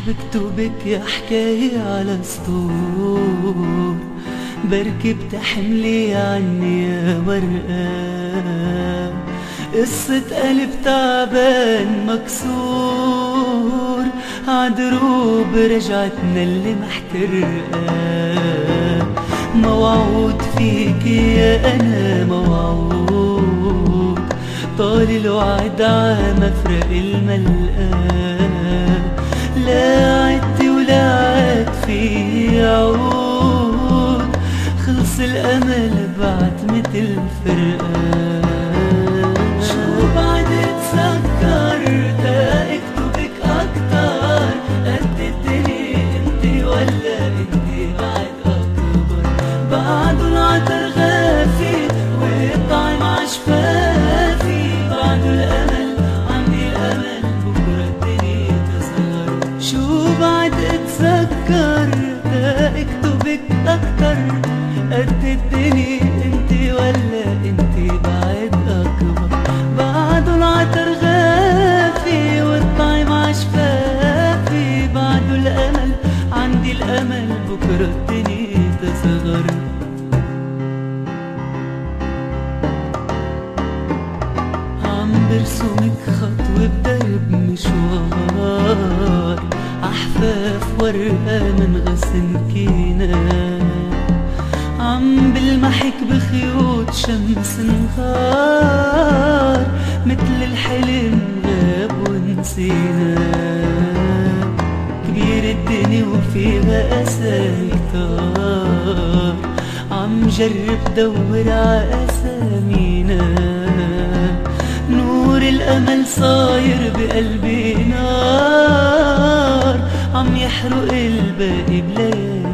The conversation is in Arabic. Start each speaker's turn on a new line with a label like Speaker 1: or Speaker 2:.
Speaker 1: بكتبك يا حكاية على سطور، بركي بتحملي عني يا ورقة، قصة قلب تعبان مكسور، عدروب رجعتنا اللي محترقة. موعود فيك يا أنا موعود، طال الوعد عمفرق الملقى، لا عدتي ولا عاد في عود، خلص الأمل بعد مثل فرقة. شو بعد اتذكر اكتبك أكتر، قد الدنيا انتي ولا انتي بعد أكبر، بعده العطر غافي والطعم عشفافي، بعده الأمل عندي الأمل بكرة الدنيا تصغر. شو بعد اتذكر اكتبك أكتر، قد الدنيا انتي ولا انتي بعد أكبر، بعده العطر غافي والطعم عشفافي، بعده الأمل عندي الأمل بكرة الدنيا تصغر. عم برسمك خطوة بدرب مشوار، أحفاف ورقة من غصن كينا، عم بلمحك بخيوط شمس نهار، مثل الحلم غاب ونسينا. كبير الدنيا وفيها أسامي كتار، عم جرب دور ع أسامينا، نور الأمل صاير بقلبي نار، عم يحرق الباقي بليالي.